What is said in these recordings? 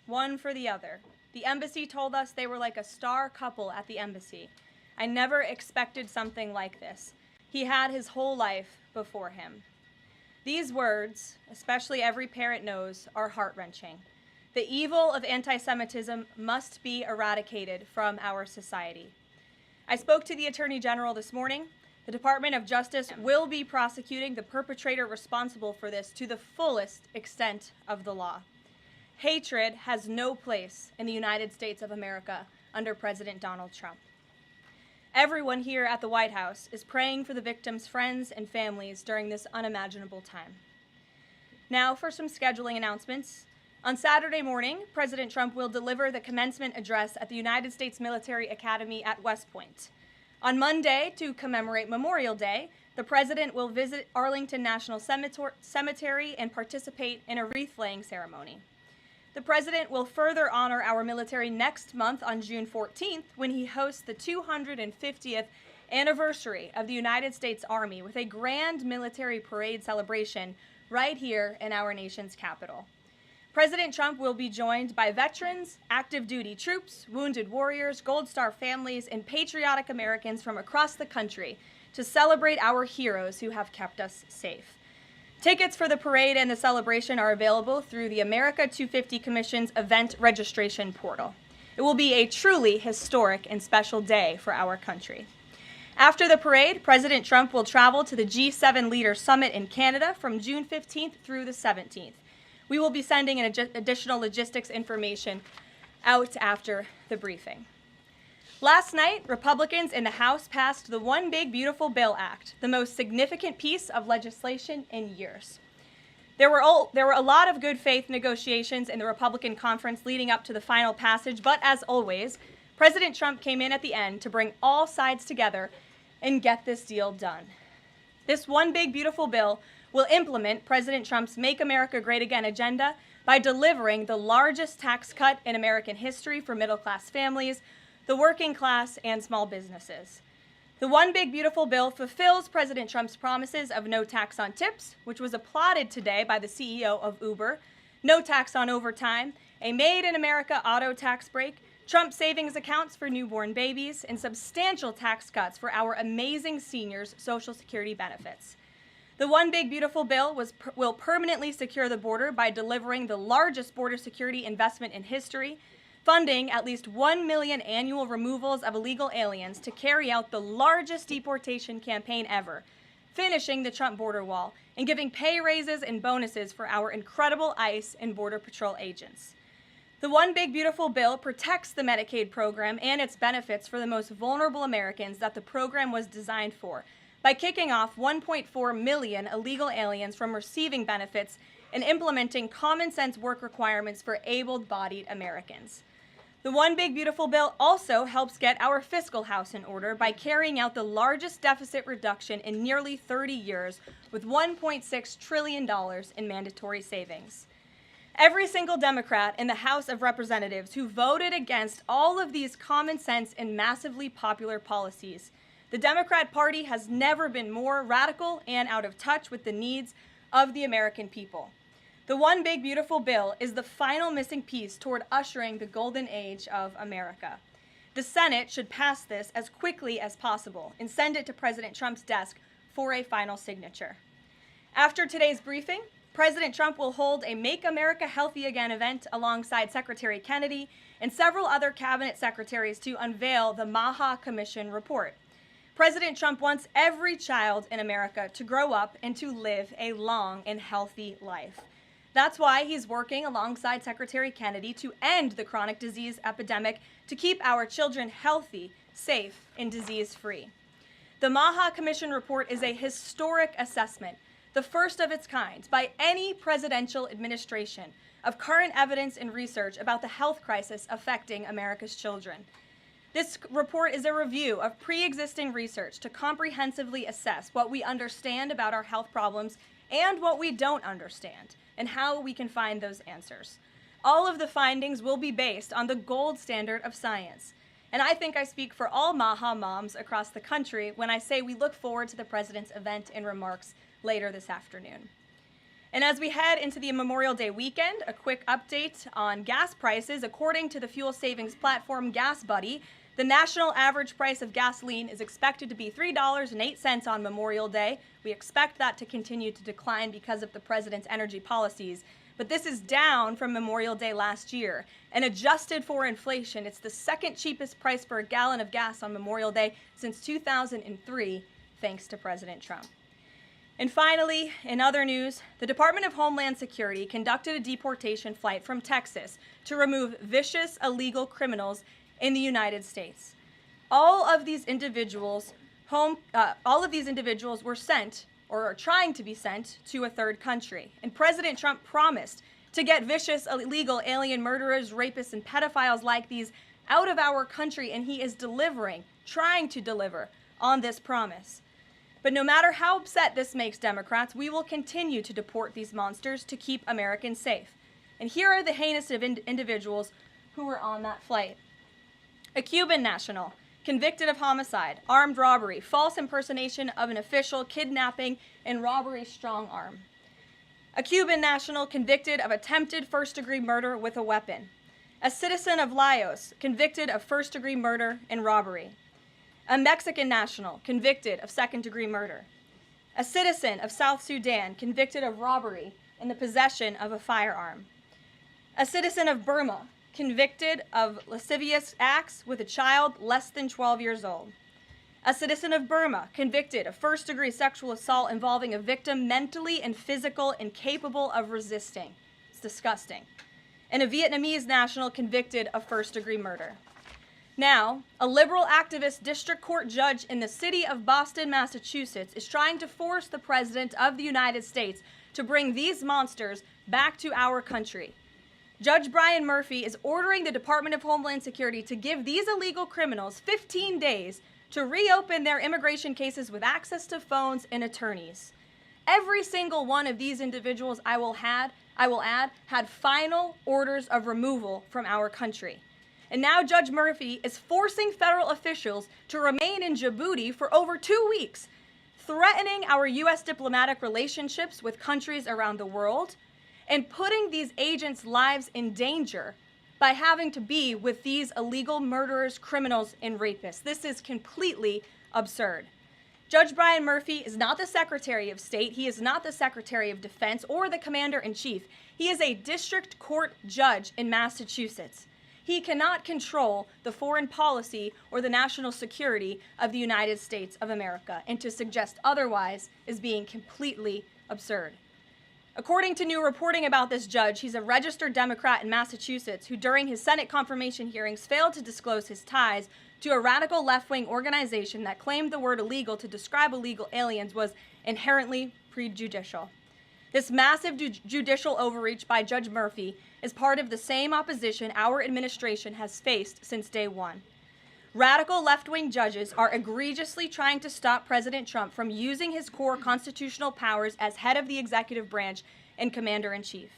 one for the other. The embassy told us they were like a star couple at the embassy. I never expected something like this. He had his whole life before him. These words, especially every parent knows, are heart-wrenching. The evil of anti-Semitism must be eradicated from our society. I spoke to the Attorney General this morning. The Department of Justice will be prosecuting the perpetrator responsible for this to the fullest extent of the law. Hatred has no place in the United States of America under President Donald Trump. Everyone here at the White House is praying for the victims' friends and families during this unimaginable time. Now for some scheduling announcements. On Saturday morning, President Trump will deliver the commencement address at the United States Military Academy at West Point. On Monday, to commemorate Memorial Day, the President will visit Arlington National Cemetery and participate in a wreath-laying ceremony. The President will further honor our military next month on June 14th when he hosts the 250th anniversary of the United States Army with a grand military parade celebration right here in our nation's capital. President Trump will be joined by veterans, active duty troops, wounded warriors, Gold Star families, and patriotic Americans from across the country to celebrate our heroes who have kept us safe. Tickets for the parade and the celebration are available through the America 250 Commission's event registration portal. It will be a truly historic and special day for our country. After the parade, President Trump will travel to the G7 Leaders Summit in Canada from June 15th through the 17th. We will be sending an additional logistics information out after the briefing. Last night, Republicans in the House passed the One Big Beautiful Bill Act, the most significant piece of legislation in years. There were a lot of good faith negotiations in the Republican conference leading up to the final passage, but as always, President Trump came in at the end to bring all sides together and get this deal done. This One Big Beautiful Bill will implement President Trump's Make America Great Again agenda by delivering the largest tax cut in American history for middle-class families, the working class, and small businesses. The One Big Beautiful Bill fulfills President Trump's promises of no tax on tips, which was applauded today by the CEO of Uber, no tax on overtime, a Made in America auto tax break, Trump savings accounts for newborn babies, and substantial tax cuts for our amazing seniors' Social Security benefits. The One Big Beautiful Bill will permanently secure the border by delivering the largest border security investment in history, funding at least 1 million annual removals of illegal aliens to carry out the largest deportation campaign ever, finishing the Trump border wall, and giving pay raises and bonuses for our incredible ICE and Border Patrol agents. The One Big Beautiful Bill protects the Medicaid program and its benefits for the most vulnerable Americans that the program was designed for, by kicking off 1.4 million illegal aliens from receiving benefits and implementing common sense work requirements for able-bodied Americans. The One Big Beautiful Bill also helps get our fiscal house in order by carrying out the largest deficit reduction in nearly 30 years with $1.6 trillion in mandatory savings. Every single Democrat in the House of Representatives who voted against all of these common sense and massively popular policies. The Democrat Party has never been more radical and out of touch with the needs of the American people. The One Big Beautiful Bill is the final missing piece toward ushering the golden age of America. The Senate should pass this as quickly as possible and send it to President Trump's desk for a final signature. After today's briefing, President Trump will hold a Make America Healthy Again event alongside Secretary Kennedy and several other cabinet secretaries to unveil the Maha Commission report. President Trump wants every child in America to grow up and to live a long and healthy life. That's why he's working alongside Secretary Kennedy to end the chronic disease epidemic to keep our children healthy, safe, and disease-free. The Maha Commission report is a historic assessment, the first of its kind by any presidential administration, of current evidence and research about the health crisis affecting America's children. This report is a review of pre-existing research to comprehensively assess what we understand about our health problems and what we don't understand, and how we can find those answers. All of the findings will be based on the gold standard of science. And I think I speak for all Maha moms across the country when I say we look forward to the president's event and remarks later this afternoon. And as we head into the Memorial Day weekend, a quick update on gas prices. According to the fuel savings platform Gas Buddy, the national average price of gasoline is expected to be $3.08 on Memorial Day. We expect that to continue to decline because of the president's energy policies. But this is down from Memorial Day last year. And adjusted for inflation, it's the second cheapest price for a gallon of gas on Memorial Day since 2003, thanks to President Trump. And finally, in other news, the Department of Homeland Security conducted a deportation flight from Texas to remove vicious illegal criminals in the United States. All of these individuals were sent, or are trying to be sent, to a third country. And President Trump promised to get vicious illegal alien murderers, rapists, and pedophiles like these out of our country, and he is trying to deliver on this promise. But no matter how upset this makes Democrats, we will continue to deport these monsters to keep Americans safe. And here are the heinous individuals who were on that flight. A Cuban national, convicted of homicide, armed robbery, false impersonation of an official, kidnapping, and robbery strong arm. A Cuban national convicted of attempted first-degree murder with a weapon. A citizen of Laos convicted of first-degree murder and robbery. A Mexican national convicted of second-degree murder. A citizen of South Sudan convicted of robbery and the possession of a firearm. A citizen of Burma convicted of lascivious acts with a child less than 12 years old. A citizen of Burma convicted of first-degree sexual assault involving a victim mentally and physically incapable of resisting. It's disgusting. And a Vietnamese national convicted of first-degree murder. Now, a liberal activist district court judge in the city of Boston, Massachusetts, is trying to force the President of the United States to bring these monsters back to our country. Judge Brian Murphy is ordering the Department of Homeland Security to give these illegal criminals 15 days to reopen their immigration cases with access to phones and attorneys. Every single one of these individuals, I will add, had final orders of removal from our country. And now Judge Murphy is forcing federal officials to remain in Djibouti for over 2 weeks, threatening our U.S. diplomatic relationships with countries around the world, and putting these agents' lives in danger by having to be with these illegal murderers, criminals, and rapists. This is completely absurd. Judge Brian Murphy is not the Secretary of State. He is not the Secretary of Defense or the Commander-in-Chief. He is a district court judge in Massachusetts. He cannot control the foreign policy or the national security of the United States of America, and to suggest otherwise is being completely absurd. According to new reporting about this judge, he's a registered Democrat in Massachusetts who during his Senate confirmation hearings failed to disclose his ties to a radical left-wing organization that claimed the word illegal to describe illegal aliens was inherently prejudicial. This massive judicial overreach by Judge Murphy is part of the same opposition our administration has faced since day one. Radical left-wing judges are egregiously trying to stop President Trump from using his core constitutional powers as head of the executive branch and commander-in-chief.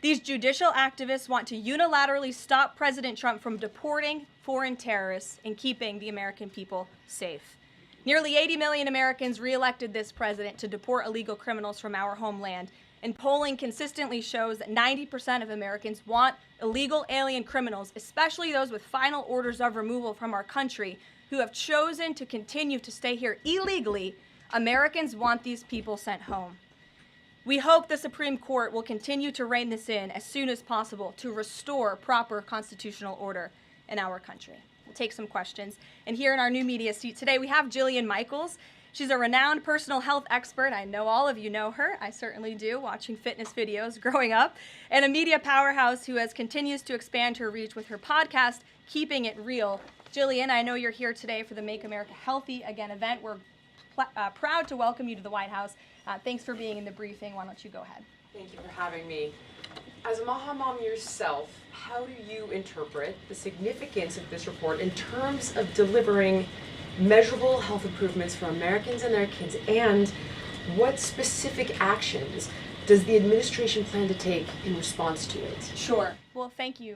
These judicial activists want to unilaterally stop President Trump from deporting foreign terrorists and keeping the American people safe. Nearly 80 million Americans re-elected this president to deport illegal criminals from our homeland, and polling consistently shows that 90% of Americans want illegal alien criminals, especially those with final orders of removal from our country, who have chosen to continue to stay here illegally. Americans want these people sent home. We hope the Supreme Court will continue to rein this in as soon as possible to restore proper constitutional order in our country. We'll take some questions. And here in our new media seat today, we have Jillian Michaels. She's a renowned personal health expert. I know all of you know her. I certainly do, watching fitness videos growing up. And a media powerhouse who continues to expand her reach with her podcast, Keeping It Real. Jillian, I know you're here today for the Make America Healthy Again event. We're proud to welcome you to the White House. Thanks for being in the briefing. Why don't you go ahead? Thank you for having me. As a Maha mom yourself, how do you interpret the significance of this report in terms of delivering measurable health improvements for Americans and their kids, and what specific actions does the administration plan to take in response to it? Sure. Well, thank you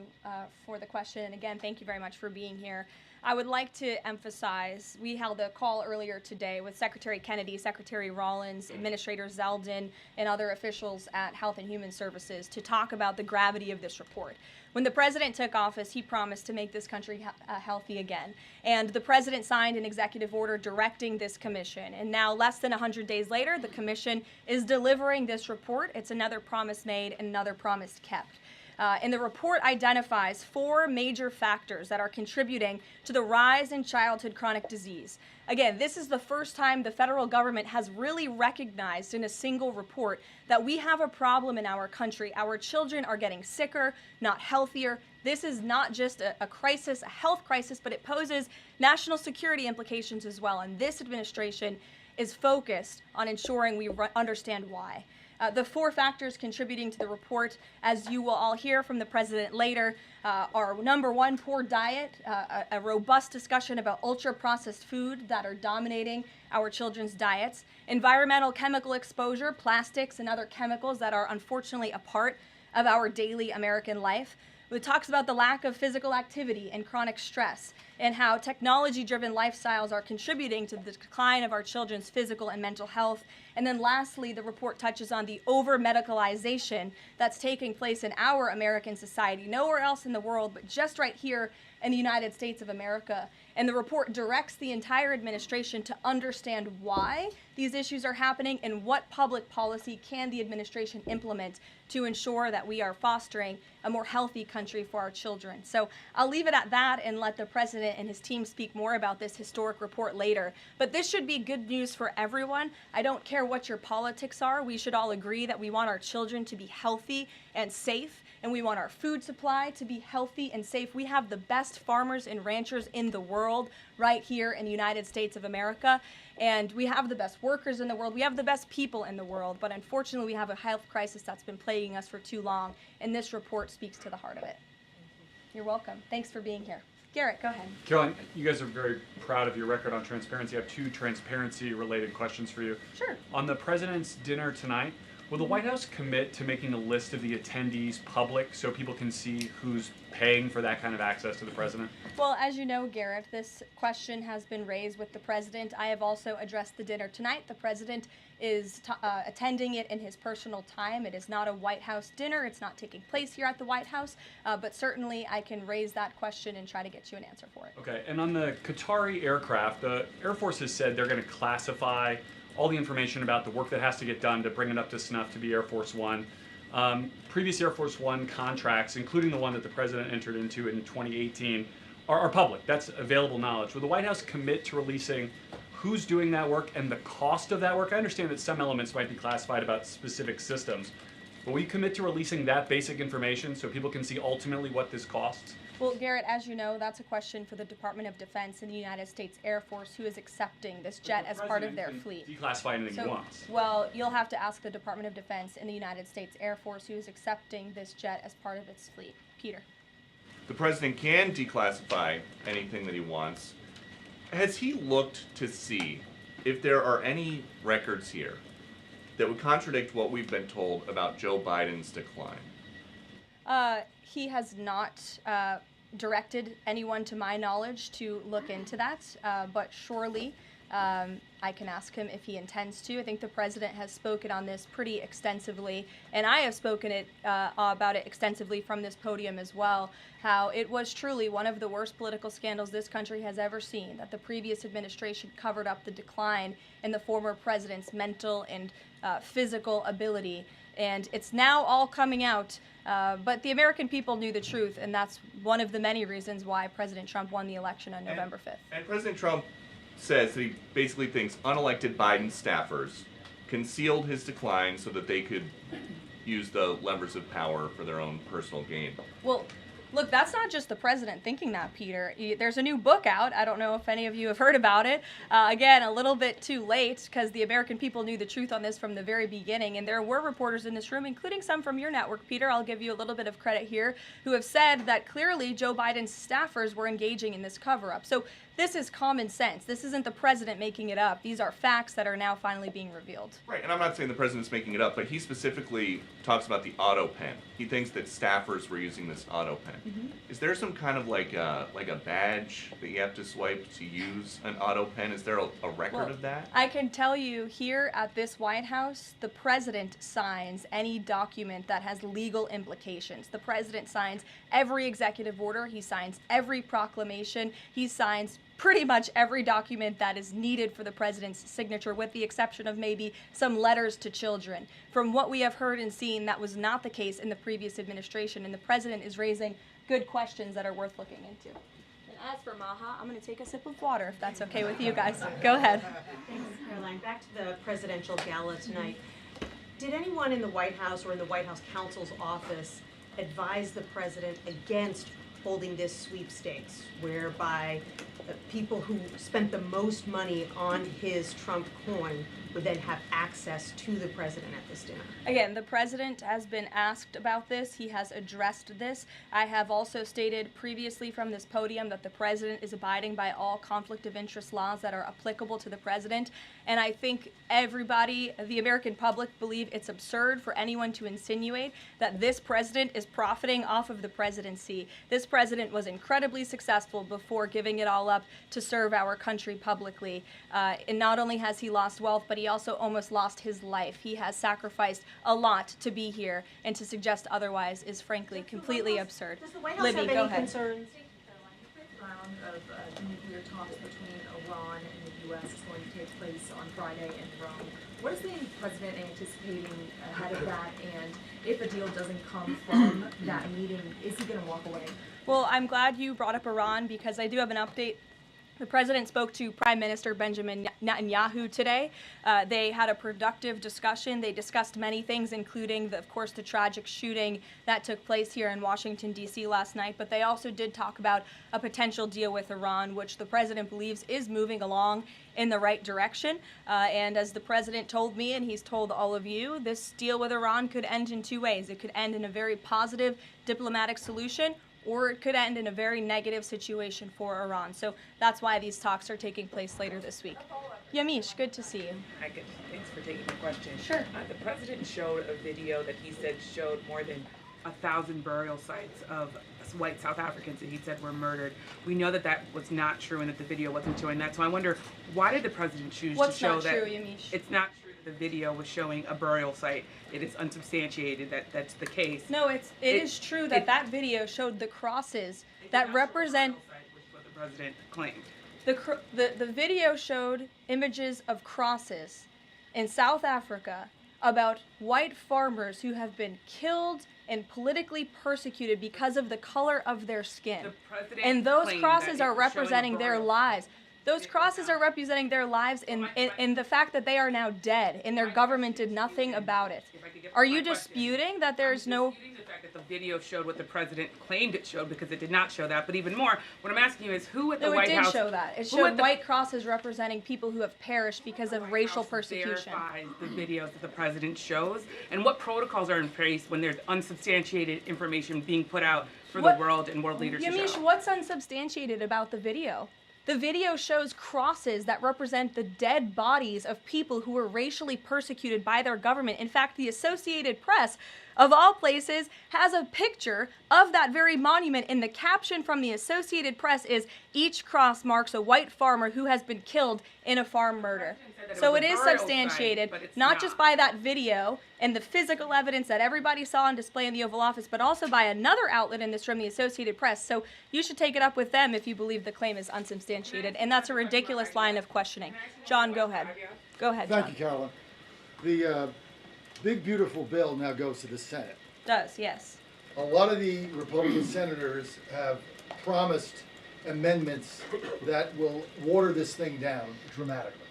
for the question. And again, thank you very much for being here. I would like to emphasize, we held a call earlier today with Secretary Kennedy, Secretary Rollins, Administrator Zeldin, and other officials at Health and Human Services to talk about the gravity of this report. When the president took office, he promised to make this country healthy again. And the president signed an executive order directing this commission. And now, less than 100 days later, the commission is delivering this report. It's another promise made and another promise kept. And the report identifies 4 major factors that are contributing to the rise in childhood chronic disease. Again, this is the first time the federal government has really recognized in a single report that we have a problem in our country. Our children are getting sicker, not healthier. This is not just a crisis, a health crisis, but it poses national security implications as well. And this administration is focused on ensuring we understand why. The 4 factors contributing to the report, as you will all hear from the president later, are number 1, poor diet, a robust discussion about ultra-processed food that are dominating our children's diets, environmental chemical exposure, plastics and other chemicals that are unfortunately a part of our daily American life. It talks about the lack of physical activity and chronic stress, and how technology-driven lifestyles are contributing to the decline of our children's physical and mental health. And then lastly, the report touches on the over-medicalization that's taking place in our American society, nowhere else in the world, but just right here in the United States of America. And the report directs the entire administration to understand why these issues are happening and what public policy can the administration implement to ensure that we are fostering a more healthy country for our children. So I'll leave it at that and let the president and his team speak more about this historic report later. But this should be good news for everyone. I don't care what your politics are. We should all agree that we want our children to be healthy and safe, and we want our food supply to be healthy and safe. We have the best farmers and ranchers in the world right here in the United States of America, and we have the best workers in the world. We have the best people in the world, but unfortunately we have a health crisis that's been plaguing us for too long, and this report speaks to the heart of it. You're welcome. Thanks for being here. Garrett, go ahead. Karoline, you guys are very proud of your record on transparency. I have 2 transparency-related questions for you. Sure. On the president's dinner tonight, will the White House commit to making a list of the attendees public so people can see who's paying for that kind of access to the president? Well, as you know, Garrett, this question has been raised with the president. I have also addressed the dinner tonight. The president is attending it in his personal time. It is not a White House dinner. It's not taking place here at the White House, but certainly I can raise that question and try to get you an answer for it. Okay, and on the Qatari aircraft, the Air Force has said they're going to classify all the information about the work that has to get done to bring it up to snuff to be Air Force One. Previous Air Force One contracts, including the one that the president entered into in 2018, are public. That's available knowledge. Will the White House commit to releasing who's doing that work and the cost of that work? I understand that some elements might be classified about specific systems, but will you commit to releasing that basic information so people can see ultimately what this costs? Well, Garrett, as you know, that's a question for the Department of Defense and the United States Air Force, who is accepting this jet as part of their fleet. Declassify anything he wants. Well, you'll have to ask the Department of Defense and the United States Air Force, who is accepting this jet as part of its fleet. Peter. The president can declassify anything that he wants. Has he looked to see if there are any records here that would contradict what we've been told about Joe Biden's decline? He has not directed anyone, to my knowledge, to look into that, but surely I can ask him if he intends to. I think the president has spoken on this pretty extensively, and I have spoken about it extensively from this podium as well, how it was truly one of the worst political scandals this country has ever seen, that the previous administration covered up the decline in the former president's mental and physical ability. And it's now all coming out, but the American people knew the truth, and that's one of the many reasons why President Trump won the election on November 5th. And President Trump says that he basically thinks unelected Biden staffers concealed his decline so that they could use the levers of power for their own personal gain. Well, look, that's not just the president thinking that, Peter. There's a new book out. I don't know if any of you have heard about it. Again, a little bit too late, because the American people knew the truth on this from the very beginning. And there were reporters in this room, including some from your network, Peter, I'll give you a little bit of credit here, who have said that clearly Joe Biden's staffers were engaging in this cover-up. So This is common sense. This isn't the president making it up. These are facts that are now finally being revealed. Right, and I'm not saying the president's making it up, but he specifically talks about the auto pen. He thinks that staffers were using this auto pen. Mm-hmm. Is there some kind of like a badge that you have to swipe to use an auto pen? Is there a record of that? I can tell you here at this White House, the president signs any document that has legal implications. The president signs every executive order. He signs every proclamation. He signs pretty much every document that is needed for the president's signature, with the exception of maybe some letters to children. From what we have heard and seen, that was not the case in the previous administration, and the president is raising good questions that are worth looking into. And as for Maha, I'm going to take a sip of water, if that's okay with you guys. Go ahead. Thanks, Karoline. Back to the presidential gala tonight. Did anyone in the White House or in the White House counsel's office advise the president against holding this sweepstakes, whereby people who spent the most money on his Trump coin would then have access to the president at this dinner? Again, the president has been asked about this. He has addressed this. I have also stated previously from this podium that the president is abiding by all conflict of interest laws that are applicable to the president. And I think everybody, the American public, believe it's absurd for anyone to insinuate that this president is profiting off of the presidency. This president was incredibly successful before giving it all up to serve our country publicly. And not only has he lost wealth, but he also almost lost his life. He has sacrificed a lot to be here, and to suggest otherwise is frankly completely absurd. Does the White House Libby, have go any ahead. concerns? Thank you, Caroline. The fifth round of nuclear talks between Iran and the U.S. is going to take place on Friday in Rome. What is the president anticipating ahead of that? And if a deal doesn't come from that meeting, is he going to walk away? Well, I'm glad you brought up Iran, because I do have an update. The president spoke to Prime Minister Benjamin Netanyahu today. They had a productive discussion. They discussed many things, including, of course, the tragic shooting that took place here in Washington, D.C. last night. But they also did talk about a potential deal with Iran, which the president believes is moving along in the right direction. And as the president told me, and he's told all of you, this deal with Iran could end in two ways. It could end in a very positive diplomatic solution, or it could end in a very negative situation for Iran. So that's why these talks are taking place later this week. Yamish, good to see you. Hi, good. Thanks for taking the question. Sure. The president showed a video that he said showed more than 1,000 burial sites of white South Africans that he said were murdered. We know that that was not true and that the video wasn't showing that. So I wonder, why did the president choose What's to show not that? true, Yamish? It's not true that the video was showing a burial site. It is unsubstantiated that that's the case. No, it is true that that video showed the crosses that represent. Which is what the president claimed. The video showed images of crosses in South Africa about white farmers who have been killed and politically persecuted because of the color of their skin. The president And those claimed crosses that are it was showing a representing their burial lives. Those crosses are representing their lives in the fact that they are now dead, and their government did nothing about it. Are you disputing that there's no... Disputing the fact that the video showed what the president claimed it showed, because it did not show that. But even more, what I'm asking you is who at the No, it White did House... show that. It who showed at the white crosses representing people who have perished because of racial House persecution. verifies the videos that the president shows, and what protocols are in place when there's unsubstantiated information being put out for the world and world leaders to Yamish, show? what's unsubstantiated about the video? The video shows crosses that represent the dead bodies of people who were racially persecuted by their government. In fact, the Associated Press, of all places, has a picture of that very monument, and the caption from the Associated Press is, "Each cross marks a white farmer who has been killed in a farm murder." So it is substantiated, not just by that video and the physical evidence that everybody saw on display in the Oval Office, but also by another outlet in this room, the Associated Press. So you should take it up with them if you believe the claim is unsubstantiated, and that's a ridiculous line of questioning. John, go ahead. Go ahead, John. Thank you, Caroline. The big, beautiful bill now goes to the Senate. Does, yes. A lot of the Republican senators have promised amendments that will water this thing down dramatically.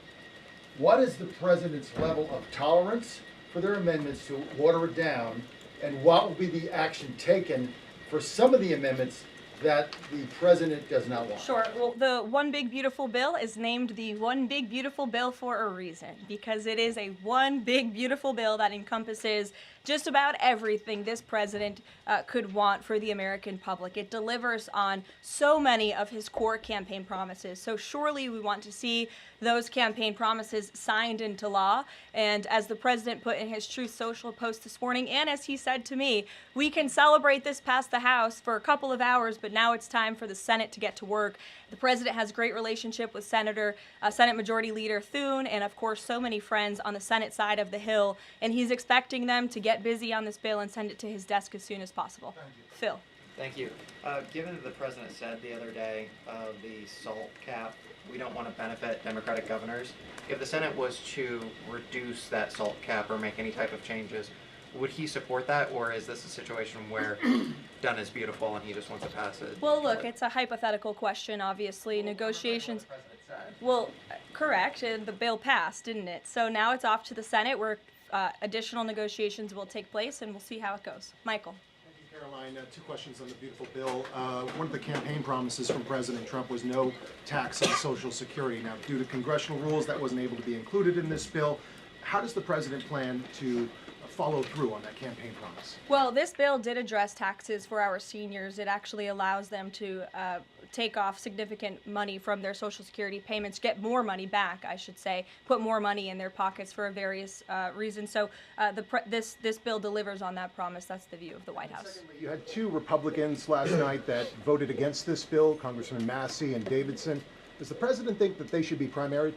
What is the president's level of tolerance for their amendments to water it down, and what will be the action taken for some of the amendments that the president does not want? Sure. Well, the One Big Beautiful Bill is named the One Big Beautiful Bill for a reason, because it is a one big beautiful bill that encompasses just about everything this president could want for the American public. It delivers on so many of his core campaign promises. So surely we want to see those campaign promises signed into law. And as the president put in his Truth Social post this morning, and as he said to me, we can celebrate this past the House for a couple of hours, but now it's time for the Senate to get to work. The president has a great relationship with Senate Majority Leader Thune, and of course so many friends on the Senate side of the Hill, and he's expecting them to get busy on this bill and send it to his desk as soon as possible. Phil. Thank you. Given that the president said the other day the SALT cap, we don't want to benefit Democratic governors. If the Senate was to reduce that SALT cap or make any type of changes, would he support that, or is this a situation where done is beautiful and he just wants to pass it? Well, look, it's a hypothetical question, obviously. Negotiations. Well, correct, and the bill passed, didn't it? So now it's off to the Senate where additional negotiations will take place, and we'll see how it goes. Michael. Karoline, two questions on the beautiful bill. One of the campaign promises from President Trump was no tax on Social Security. Now, due to congressional rules, that wasn't able to be included in this bill. How does the president plan to follow through on that campaign promise? Well, this bill did address taxes for our seniors. It actually allows them to take off significant money from their Social Security payments, get more money back, I should say, put more money in their pockets for various reasons. So this bill delivers on that promise. That's the view of the White House. Secondly, you had two Republicans last night that voted against this bill, Congressman Massey and Davidson. Does the president think that they should be primaried?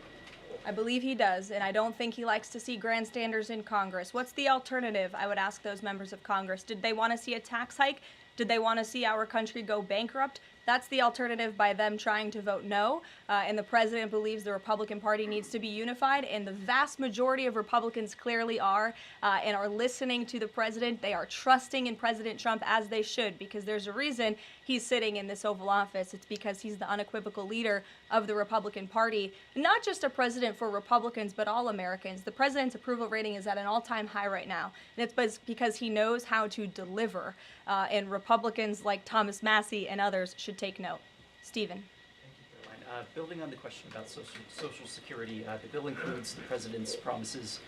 I believe he does, and I don't think he likes to see grandstanders in Congress. What's the alternative? I would ask those members of Congress. Did they want to see a tax hike? Did they want to see our country go bankrupt? That's the alternative by them trying to vote no. And the president believes the Republican Party needs to be unified, and the vast majority of Republicans clearly are and are listening to the president. They are trusting in President Trump, as they should, because there's a reason he's sitting in this Oval Office. It's because he's the unequivocal leader of the Republican Party. Not just a president for Republicans, but all Americans. The president's approval rating is at an all-time high right now, and it's because he knows how to deliver. And Republicans like Thomas Massey and others should take note. Stephen. Thank you, Caroline. Building on the question about Social Security, the bill includes the president's promises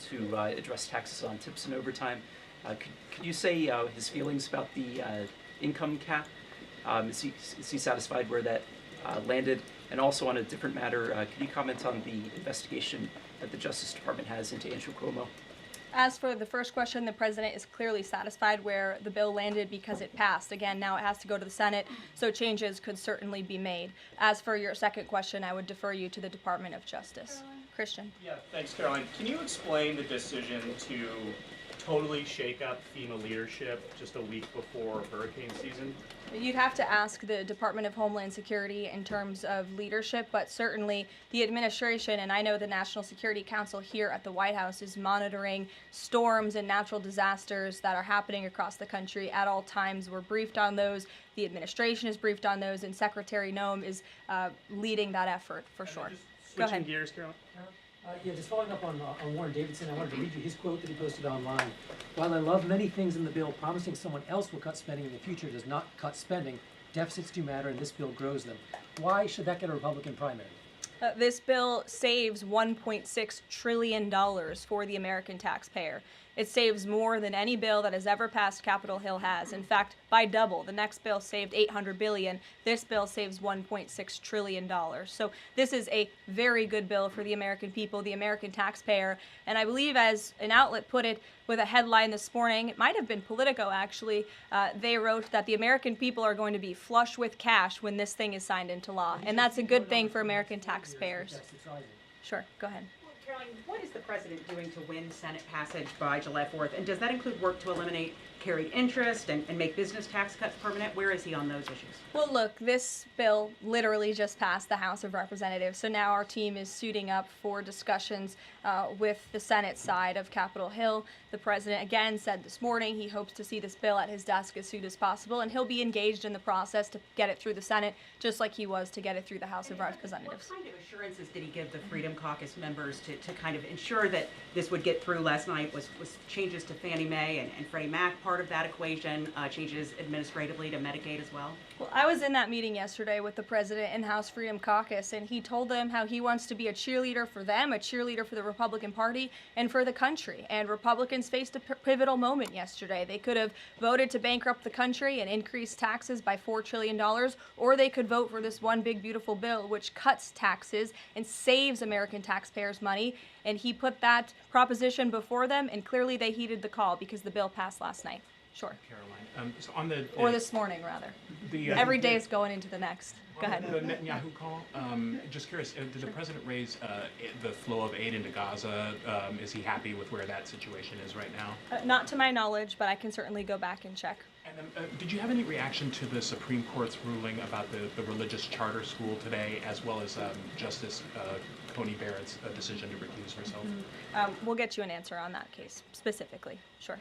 to address taxes on tips and overtime. Could you say his feelings about the income cap? Is he satisfied where that landed? And also on a different matter, could you comment on the investigation that the Justice Department has into Andrew Cuomo? As for the first question, the president is clearly satisfied where the bill landed because it passed. Again, now it has to go to the Senate, so changes could certainly be made. As for your second question, I would defer you to the Department of Justice. Christian. Yeah, thanks, Caroline. Can you explain the decision to totally shake up FEMA leadership just a week before hurricane season? You'd have to ask the Department of Homeland Security in terms of leadership, but certainly the administration, and I know the National Security Council here at the White House is monitoring storms and natural disasters that are happening across the country at all times. We're briefed on those. The administration is briefed on those, and Secretary Noem is leading that effort for sure. Go ahead. Switching gears, Caroline. Yeah, just following up on Warren Davidson, I wanted to read you his quote that he posted online. While I love many things in the bill, promising someone else will cut spending in the future does not cut spending. Deficits do matter, and this bill grows them. Why should that get a Republican primary? This bill saves $1.6 trillion for the American taxpayer. It saves more than any bill that has ever passed Capitol Hill has. In fact, by double. The next bill saved $800 billion. This bill saves $1.6 trillion. So this is a very good bill for the American people, the American taxpayer. And I believe, as an outlet put it with a headline this morning, it might have been Politico actually, they wrote that the American people are going to be flush with cash when this thing is signed into law. And that's a good thing for American taxpayers. Sure, go ahead. Caroline, what is the president doing to win Senate passage by July 4th? And does that include work to eliminate carried interest and make business tax cuts permanent? Where is he on those issues? Well, look, this bill literally just passed the House of Representatives, so now our team is suiting up for discussions with the Senate side of Capitol Hill. The president again said this morning he hopes to see this bill at his desk as soon as possible, and he'll be engaged in the process to get it through the Senate, just like he was to get it through the House of Representatives. What kind of assurances did he give the Freedom Caucus members to to kind of ensure that this would get through last night was changes to Fannie Mae and Freddie Mac, part of that equation, changes administratively to Medicaid as well? Well, I was in that meeting yesterday with the president and House Freedom Caucus, and he told them how he wants to be a cheerleader for them, a cheerleader for the Republican Party, and for the country. And Republicans faced a pivotal moment yesterday. They could have voted to bankrupt the country and increase taxes by $4 trillion, or they could vote for this one big, beautiful bill which cuts taxes and saves American taxpayers money. And he put that proposition before them, and clearly they heeded the call because the bill passed last night. Sure. Caroline, so on the or this morning, rather. Every day is going into the next. Go ahead. The Netanyahu call. Just curious, did the president raise the flow of aid into Gaza? Is he happy with where that situation is right now? Not to my knowledge, but I can certainly go back and check. And did you have any reaction to the Supreme Court's ruling about the religious charter school today, as well as Justice Coney Barrett's decision to recuse herself? We'll get you an answer on that case specifically. Sure.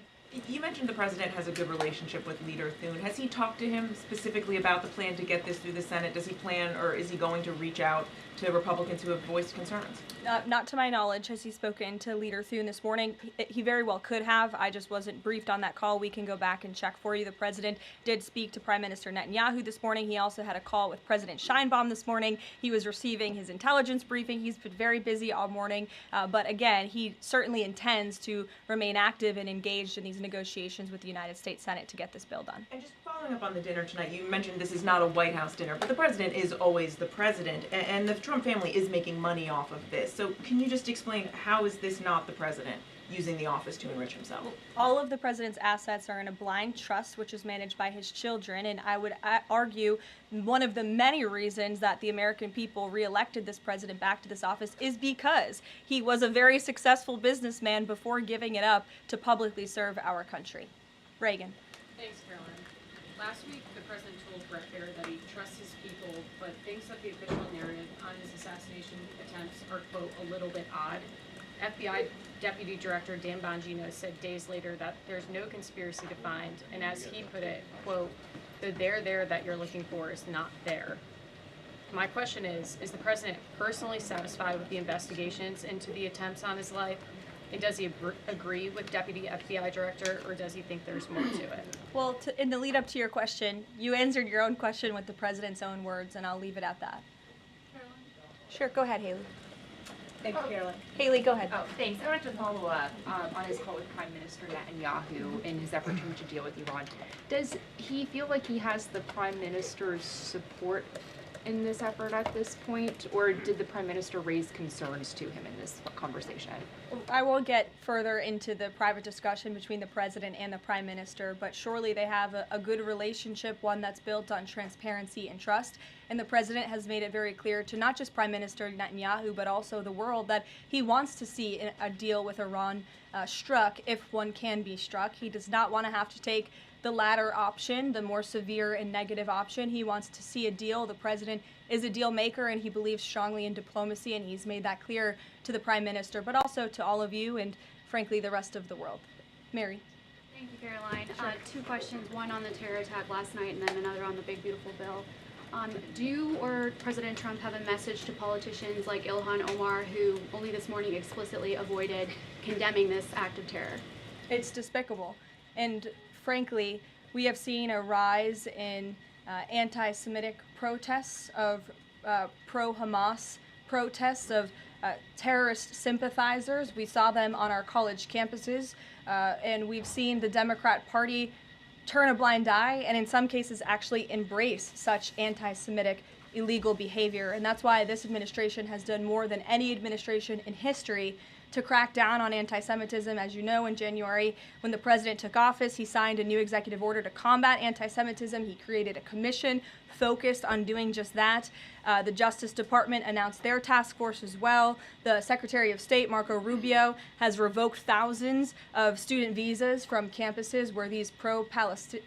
You mentioned the president has a good relationship with Leader Thune. Has he talked to him specifically about the plan to get this through the Senate? Does he plan, or is he going to reach out to Republicans who have voiced concerns? Not to my knowledge has he spoken to Leader Thune this morning. He very well could have. I just wasn't briefed on that call. We can go back and check for you. The president did speak to Prime Minister Netanyahu this morning. He also had a call with President Sheinbaum this morning. He was receiving his intelligence briefing. He's been very busy all morning. But again, he certainly intends to remain active and engaged in these negotiations with the United States Senate to get this bill done. And just following up on the dinner tonight, you mentioned this is not a White House dinner, but the president is always the president, and the Trump family is making money off of this. So can you just explain, how is this not the president using the office to enrich himself? All of the president's assets are in a blind trust, which is managed by his children, and I would argue one of the many reasons that the American people reelected this president back to this office is because he was a very successful businessman before giving it up to publicly serve our country. Reagan. Thanks, Caroline. Last week, the president told Brett Baer that he trusts his people, but thinks that the official narrative on his assassination attempts are, quote, a little bit odd. FBI Deputy Director Dan Bongino said days later that there's no conspiracy to find, and as he put it, quote, the there that you're looking for is not there. My question is the president personally satisfied with the investigations into the attempts on his life? And does he agree with Deputy FBI Director, or does he think there's more to it? Well, in the lead up to your question, you answered your own question with the president's own words, and I'll leave it at that. Caroline? Sure, go ahead, Haley. Thank you, Caroline. Haley, go ahead. Oh, thanks. I wanted to follow up on his call with Prime Minister Netanyahu in his effort to reach a deal with Iran. Does he feel like he has the Prime Minister's support in this effort at this point, or did the Prime Minister raise concerns to him in this conversation? I will get further into the private discussion between the president and the prime minister, but surely they have a good relationship, one that's built on transparency and trust. And the president has made it very clear to not just Prime Minister Netanyahu, but also the world, that he wants to see a deal with Iran struck, if one can be struck. He does not want to have to take the latter option, the more severe and negative option. He wants to see a deal. The president is a deal maker, and he believes strongly in diplomacy, and he's made that clear to the prime minister, but also to all of you and, frankly, the rest of the world. Mary. Thank you, Caroline. Two questions, one on the terror attack last night and then another on the big, beautiful bill. Do you or President Trump have a message to politicians like Ilhan Omar, who only this morning explicitly avoided condemning this act of terror? It's despicable. And frankly, we have seen a rise in anti-Semitic protests, of pro-Hamas protests, of terrorist sympathizers. We saw them on our college campuses, and we've seen the Democrat Party turn a blind eye and in some cases actually embrace such anti-Semitic illegal behavior. And that's why this administration has done more than any administration in history to crack down on anti-Semitism. As you know, in January, when the president took office, he signed a new executive order to combat anti-Semitism. He created a commission focused on doing just that. The Justice Department announced their task force as well. The Secretary of State, Marco Rubio, has revoked thousands of student visas from campuses where these pro-Hamas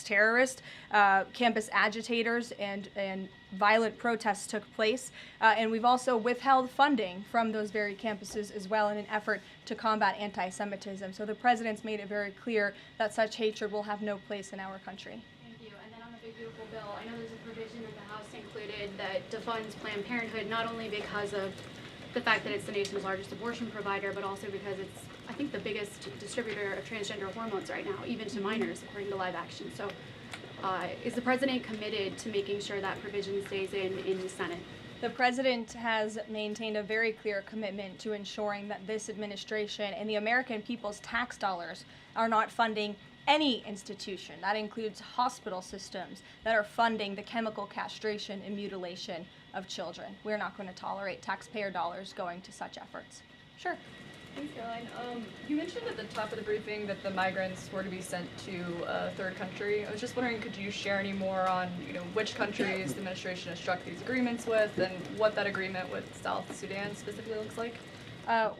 terrorist campus agitators and violent protests took place. And we've also withheld funding from those very campuses as well in an effort to combat anti-Semitism. So the president's made it very clear that such hatred will have no place in our country. Thank you. And then on the big, beautiful bill, I know there's a provision that the House included that defunds Planned Parenthood, not only because of the fact that it's the nation's largest abortion provider, but also because it's, I think, the biggest distributor of transgender hormones right now, even to minors, according to Live Action. So is the president committed to making sure that provision stays in the Senate? The president has maintained a very clear commitment to ensuring that this administration and the American people's tax dollars are not funding any institution. That includes hospital systems that are funding the chemical castration and mutilation of children. We're not going to tolerate taxpayer dollars going to such efforts. Sure. Thanks, Caroline. You mentioned at the top of the briefing that the migrants were to be sent to a third country. I was just wondering, could you share any more on, which countries the administration has struck these agreements with, and what that agreement with South Sudan specifically looks like?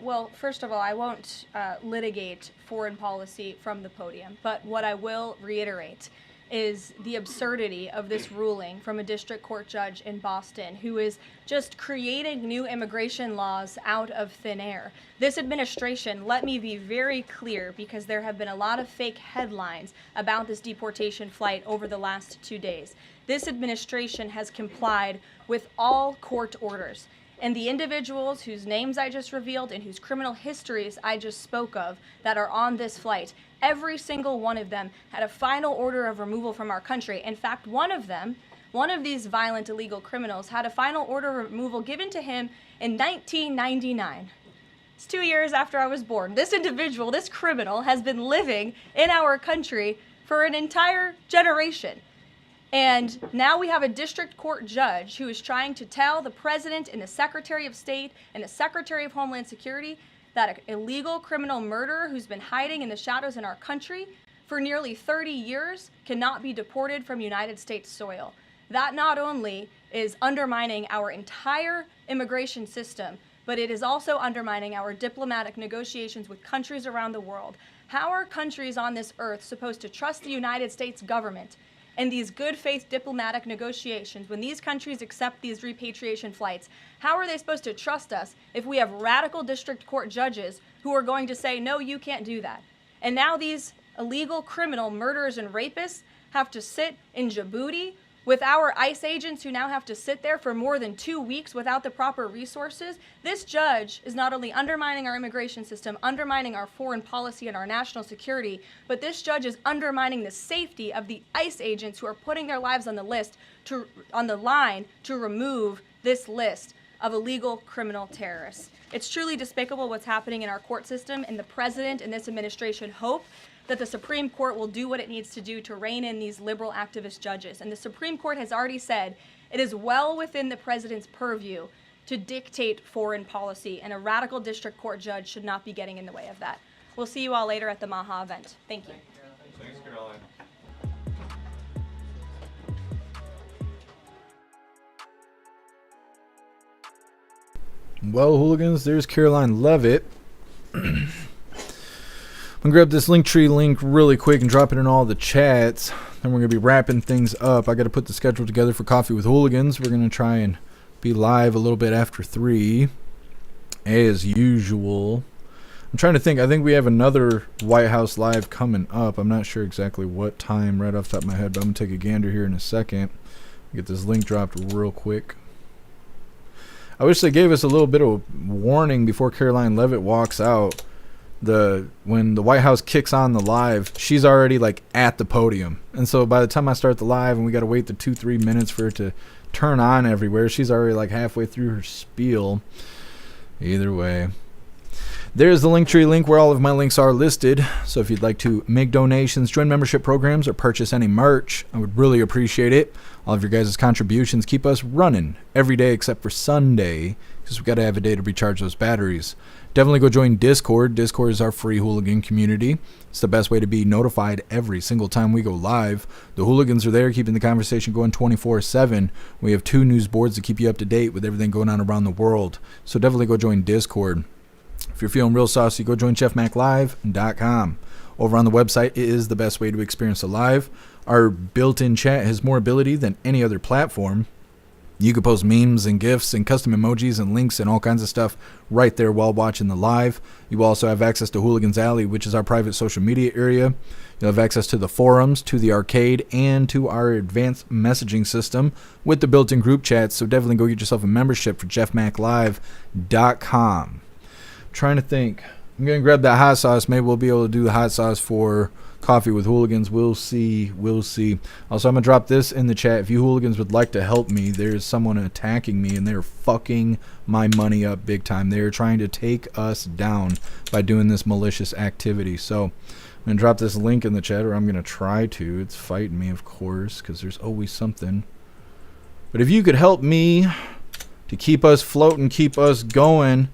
Well, first of all, I won't litigate foreign policy from the podium, but what I will reiterate is the absurdity of this ruling from a district court judge in Boston who is just creating new immigration laws out of thin air. This administration, let me be very clear, because there have been a lot of fake headlines about this deportation flight over the last 2 days. This administration has complied with all court orders. And the individuals whose names I just revealed and whose criminal histories I just spoke of that are on this flight, every single one of them had a final order of removal from our country. In fact, one of these violent illegal criminals had a final order of removal given to him in 1999. It's 2 years after I was born. This individual, this criminal, has been living in our country for an entire generation. And now we have a district court judge who is trying to tell the president and the Secretary of State and the Secretary of Homeland Security that an illegal criminal murderer who's been hiding in the shadows in our country for nearly 30 years cannot be deported from United States soil. That not only is undermining our entire immigration system, but it is also undermining our diplomatic negotiations with countries around the world. How are countries on this earth supposed to trust the United States government and these good faith diplomatic negotiations when these countries accept these repatriation flights? How are they supposed to trust us if we have radical district court judges who are going to say, no, you can't do that? And now these illegal criminal murderers and rapists have to sit in Djibouti with our ICE agents who now have to sit there for more than 2 weeks without the proper resources. This judge is not only undermining our immigration system, undermining our foreign policy and our national security, but this judge is undermining the safety of the ICE agents who are putting their lives on the line to remove this list of illegal criminal terrorists. It's truly despicable what's happening in our court system, and the president and this administration hope that the Supreme Court will do what it needs to do to rein in these liberal activist judges. And the Supreme Court has already said it is well within the president's purview to dictate foreign policy, and a radical district court judge should not be getting in the way of that. We'll see you all later at the Maha event. Thank you. Thanks, Caroline. Well, hooligans, there's Karoline Leavitt. I'm going to grab this Linktree link really quick and drop it in all the chats. Then we're going to be wrapping things up. I got to put the schedule together for Coffee with Hooligans. We're going to try and be live a little bit after 3, as usual. I'm trying to think. I think we have another White House Live coming up. I'm not sure exactly what time right off the top of my head, but I'm going to take a gander here in a second. Get this link dropped real quick. I wish they gave us a little bit of warning before Karoline Leavitt walks out. When the White House kicks on the live, she's already like at the podium, and so by the time I start the live and we got to wait the 2-3 minutes for it to turn on everywhere, she's already like halfway through her spiel. Either way, there's the Linktree link where all of my links are listed. So if you'd like to make donations, join membership programs, or purchase any merch, I would really appreciate it. All of your guys' contributions keep us running every day except for Sunday, because we got to have a day to recharge those batteries. Definitely go join Discord. Discord is our free hooligan community. It's the best way to be notified every single time we go live. The hooligans are there keeping the conversation going 24/7. We have 2 news boards to keep you up to date with everything going on around the world. So definitely go join Discord. If you're feeling real saucy, go join jeffmaclive.com. Over on the website, it is the best way to experience a live. Our built-in chat has more ability than any other platform. You could post memes and GIFs and custom emojis and links and all kinds of stuff right there while watching the live. You also have access to Hooligans Alley, which is our private social media area. You'll have access to the forums, to the arcade, and to our advanced messaging system with the built-in group chats. So definitely go get yourself a membership for jeffmaclive.com. Trying to think. I'm going to grab that hot sauce. Maybe we'll be able to do the hot sauce for Coffee with Hooligans. We'll see. We'll see. Also, I'm going to drop this in the chat. If you hooligans would like to help me, there's someone attacking me, and they're fucking my money up big time. They're trying to take us down by doing this malicious activity. So I'm going to drop this link in the chat, or I'm going to try to. It's fighting me, of course, because there's always something. But if you could help me to keep us floating, keep us going,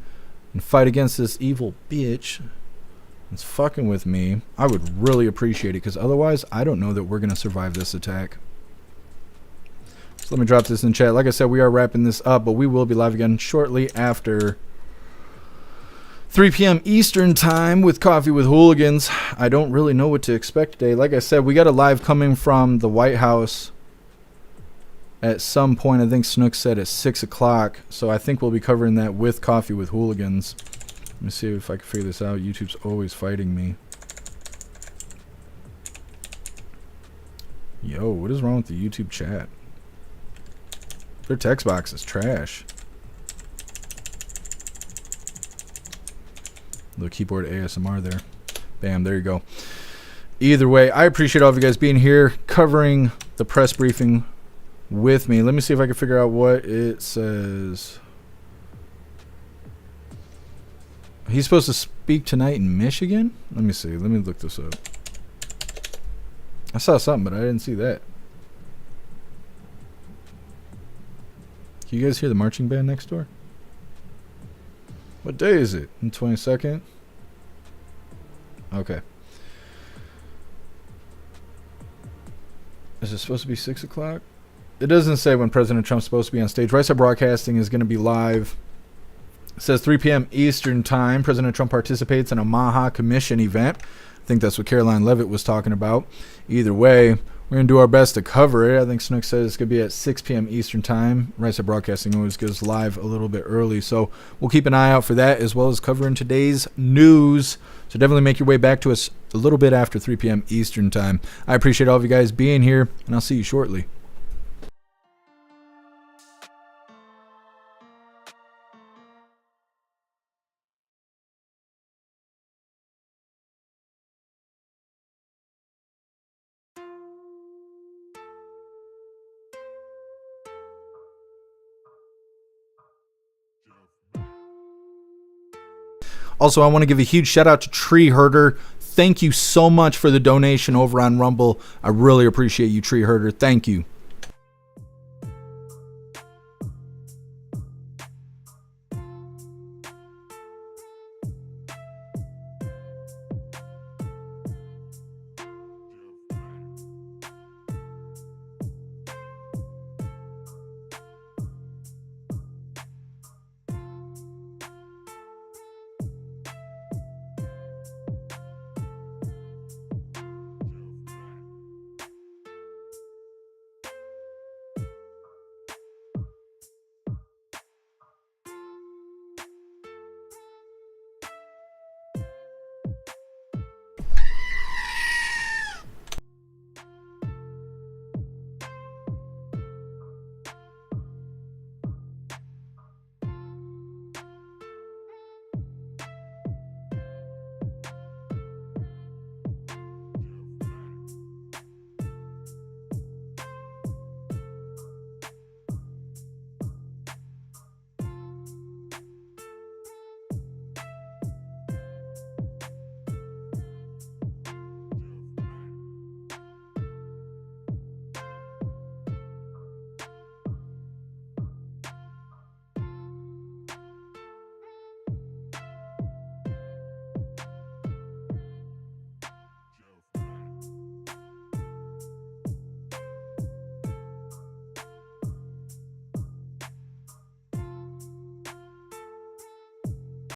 and fight against this evil bitch that's fucking with me, I would really appreciate it, because otherwise I don't know that we're going to survive this attack. So let me drop this in chat. Like I said, we are wrapping this up, but we will be live again shortly after 3 p.m. Eastern time with Coffee with Hooligans. I don't really know what to expect today. Like I said, we got a live coming from the White House at some point. I think Snook said at 6 o'clock, so I think we'll be covering that with Coffee with Hooligans. Let me see if I can figure this out. YouTube's always fighting me. Yo, what is wrong with the YouTube chat? Their text box is trash. Little keyboard ASMR there. Bam, there you go. Either way, I appreciate all of you guys being here, covering the press briefing with me. Let me see if I can figure out what it says. He's supposed to speak tonight in Michigan? Let me see. Let me look this up. I saw something, but I didn't see that. Can you guys hear the marching band next door? What day is it? The 22nd? Okay. Is it supposed to be 6 o'clock? It doesn't say when President Trump's supposed to be on stage. Right Side Broadcasting is going to be live. It says 3 p.m. Eastern time. President Trump participates in a Maha Commission event. I think that's what Karoline Leavitt was talking about. Either way, we're going to do our best to cover it. I think Snook says it's going to be at 6 p.m. Eastern time. Right Side Broadcasting always goes live a little bit early, so we'll keep an eye out for that, as well as covering today's news. So definitely make your way back to us a little bit after 3 p.m. Eastern time. I appreciate all of you guys being here, and I'll see you shortly. Also, I want to give a huge shout out to Tree Herder. Thank you so much for the donation over on Rumble. I really appreciate you, Tree Herder. Thank you.